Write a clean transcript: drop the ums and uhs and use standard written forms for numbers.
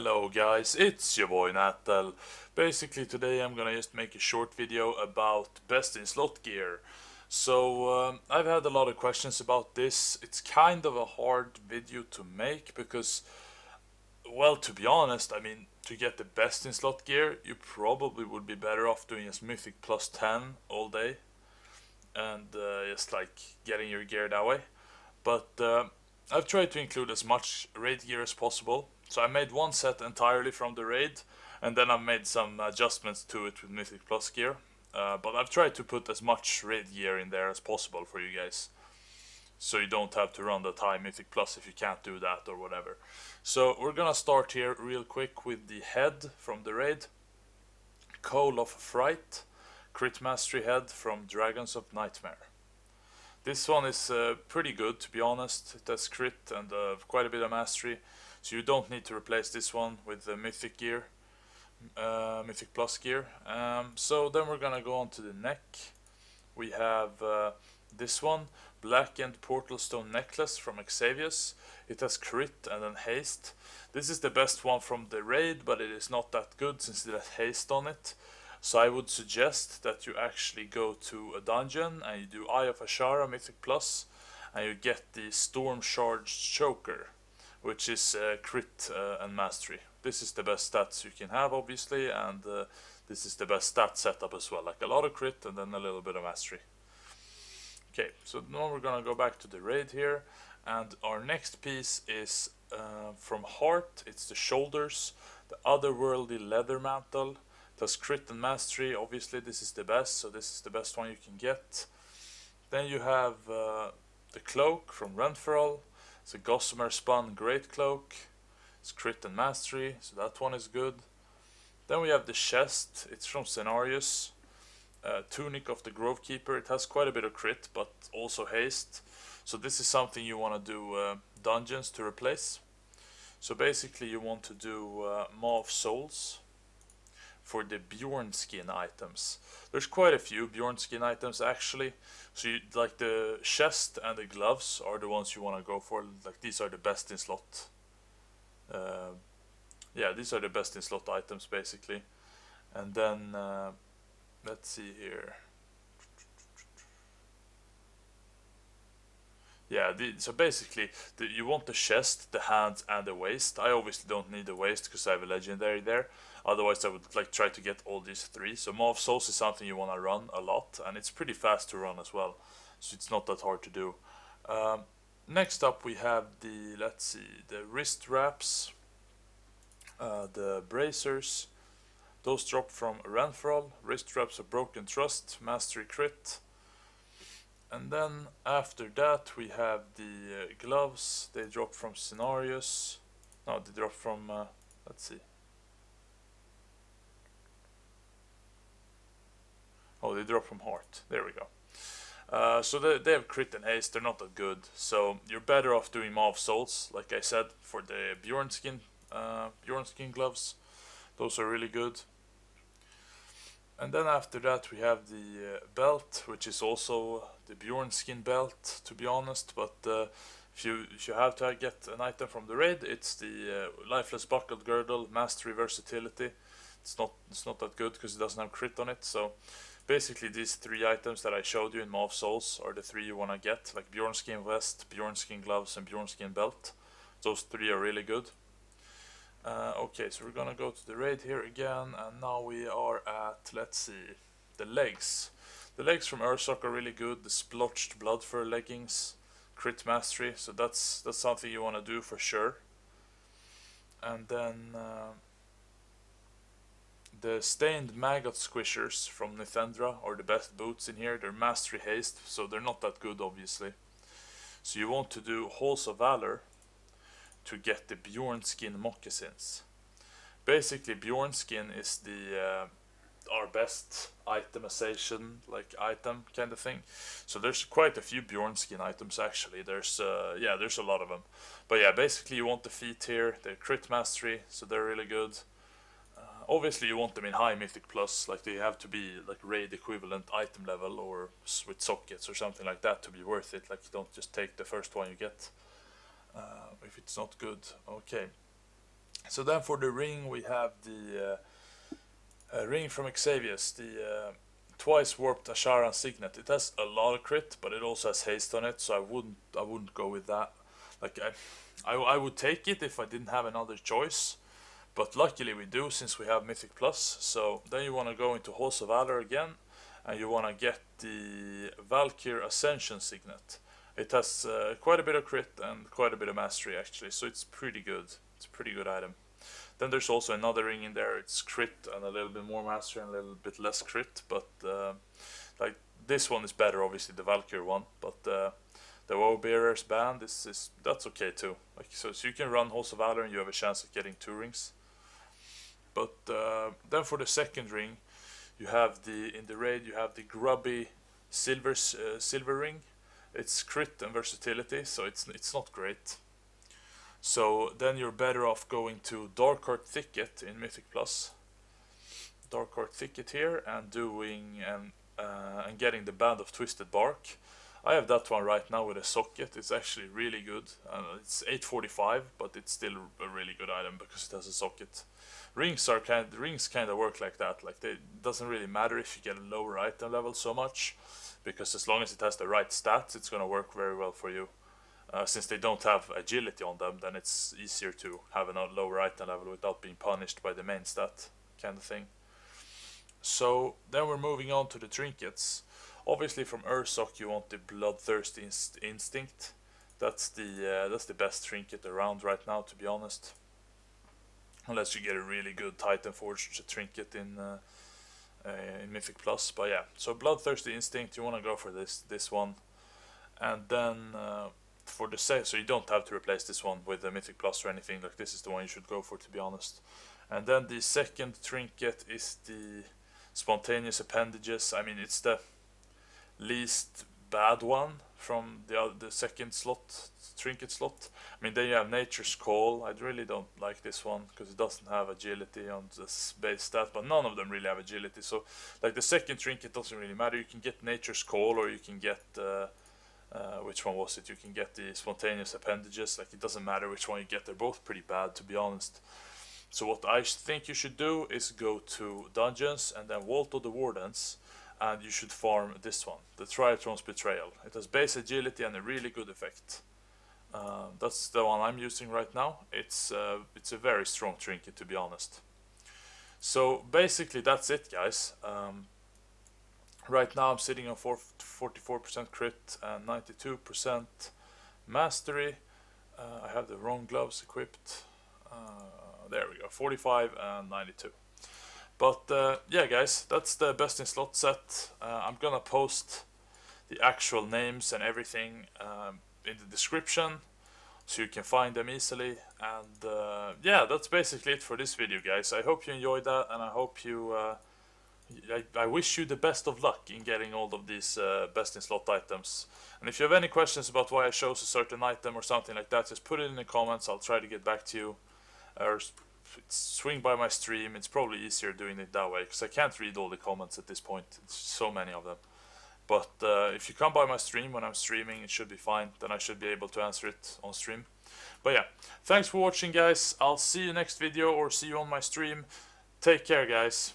Hello guys, it's your boy Natal. Basically today I'm gonna just make a short video about best in slot gear. So I've had a lot of questions about this. It's kind of a hard video to make because, well, to be honest, I mean, to get the best in slot gear you probably would be better off doing a mythic plus 10 all day and just like getting your gear that way. But I've tried to include as much raid gear as possible. So I made one set entirely from the raid, and then I've made some adjustments to it with Mythic Plus gear. But I've tried to put as much raid gear in there as possible for you guys. So you don't have to run that high Mythic Plus if you can't do that or whatever. So we're gonna start here real quick with the head from the raid. Cowl of Fright, Crit Mastery head from Dragons of Nightmare. This one is pretty good, to be honest. It has crit and quite a bit of mastery, so you don't need to replace this one with the mythic gear, mythic plus gear. So then we're gonna go on to the neck. We have this one, Blackened Portalstone necklace from Xavius. It has crit and then haste. This is the best one from the raid, but it is not that good since it has haste on it. So I would suggest that you actually go to a dungeon and you do Eye of Azsharan Mythic Plus and you get the Stormcharged choker, which is crit and mastery. This is the best stats you can have, obviously, and this is the best stat setup as well, like a lot of crit and then a little bit of mastery. Okay, so now we're gonna go back to the raid here, and our next piece is from Heart. It's the shoulders, the Otherworldy leather mantle. Does crit and mastery. Obviously this is the best, so this is the best one you can get. Then you have the cloak from Renferal. It's a gossamer-spun greatcloak. It's crit and mastery, so that one is good. Then we have the chest. It's from cenarius. Tunic of the Grovekeeper. It has quite a bit of crit but also haste, so this is something you want to do dungeons to replace. So basically you want to do Maw of Souls for the Bjornskin items. There's quite a few Bjornskin items actually, so you, like the chest and the gloves are the ones you want to go for. Like these are the best in slot. Yeah, these are the best in slot items basically. And then let's see here. Yeah, so basically you want the chest, the hands and the waist. I obviously don't need the waist because I have a legendary there. Otherwise I would like try to get all these three. So Maw of Souls is something you want to run a lot, and it's pretty fast to run as well, so it's not that hard to do. Next up we have the, let's see, the Wristwraps, the bracers. Those drop from Renferal. Wristwraps of Broken Trust, Mastery Crit. And then after that we have the gloves. They drop from cenarius. No, they drop from, let's see. Oh, they drop from Heart. There we go. So they have crit and haste. They're not that good. So you're better off doing Maw of Souls, like I said, for the Bjornskin gloves. Those are really good. And then after that we have the belt, which is also the Bjornskin belt, to be honest. But if you have to get an item from the raid, it's the Lifeless buckled girdle, mastery versatility. It's not that good because it doesn't have crit on it. So basically these three items that I showed you in Maw of Souls are the three you want to get, like Bjornskin vest, Bjornskin gloves and Bjornskin belt. Those three are really good. Okay, so we're gonna go to the raid here again, and now we are at, let's see, the legs. The legs from ursoc are really good. The Splotched blood-fur leggings, crit mastery, so that's something you want to do for sure. And then the stained maggot squishers from nythendra are the best boots in here. They're mastery haste, so they're not that good obviously. So you want to do Halls of Valor to get the Bjornskin Moccasins. Basically Bjornskin is the our best itemization, like item kind of thing. So there's quite a few Bjornskin items actually. There's a lot of them. But yeah, basically you want the feet here. They're crit mastery, so they're really good. Obviously you want them in high mythic plus, like they have to be like raid equivalent item level or with sockets or something like that to be worth it. Like you don't just take the first one you get if it's not good. Okay, So then for the ring we have the ring from Xavius, the twice warped Azsharan Signet. It has a lot of crit, but it also has haste on it, so I wouldn't go with that. Like I would take it if I didn't have another choice, but luckily we do, since we have Mythic Plus. So then you want to go into Halls of Valor again, and you want to get the Val'Kyr Ascension Signet. It has quite a bit of crit and quite a bit of mastery actually, so it's pretty good. It's a pretty good item. Then there's also another ring in there. It's crit and a little bit more mastery and a little bit less crit, but like this one is better, obviously the Val'Kyr one. But the Woe Bearer's band that's okay too. Like so you can run Halls of Valor and you have a chance of getting 2 rings. But then for the second ring, you have in the raid you have the Grubby silver ring. It's crit and versatility, so it's not great. So then you're better off going to Darkheart Thicket in Mythic Plus. Darkheart Thicket here, and doing and getting the Band of Twisted Bark. I have that one right now with a socket. It's actually really good. It's 845, but it's still a really good item because it has a socket. Rings kind of work like that. Like it doesn't really matter if you get a lower item level so much, because as long as it has the right stats, it's gonna work very well for you. Since they don't have agility on them, then it's easier to have a lower item level without being punished by the main stat kind of thing. So then we're moving on to the trinkets. Obviously from ursoc you want the Bloodthristy Instinct. That's the best trinket around right now, to be honest. Unless you get a really good Titan Forged trinket in Mythic Plus. But yeah, so Bloodthristy Instinct, you want to go for this one. And then for the so you don't have to replace this one with the Mythic Plus or anything. Like this is the one you should go for, to be honest. And then the second trinket is the Spontaneous Appendages. I mean, it's the least bad one from the second trinket slot. I mean, then you have Nature's Cowl. I really don't like this one because it doesn't have agility on the base stat, but none of them really have agility. So like the second trinket doesn't really matter. You can get Nature's Cowl, or you can get which one was it? You can get the Spontaneous Appendages. Like it doesn't matter which one you get. They're both pretty bad, to be honest. So what I think you should do is go to dungeons and then Vault of the Wardens, and you should farm this one, the Triatron's Betrayal. It has base agility and a really good effect. That's the one I'm using right now. It's a very strong trinket, to be honest. So basically that's it, guys. Right now I'm sitting on 44% crit and 92% mastery. I have the wrong gloves equipped. There we go, 45 and 92. But yeah, guys, that's the best in slot set. I'm gonna post the actual names and everything in the description, so you can find them easily. And yeah, that's basically it for this video, guys. I hope you enjoyed that, and I hope you I wish you the best of luck in getting all of these best in slot items. And if you have any questions about why I chose a certain item or something like that, just put it in the comments. I'll try to get back to you, or swing by my stream. It's probably easier doing it that way because I can't read all the comments at this point. It's so many of them. But if you come by my stream when I'm streaming, it should be fine. Then I should be able to answer it on stream. But yeah, thanks for watching, guys. I'll see you next video, or see you on my stream. Take care, guys.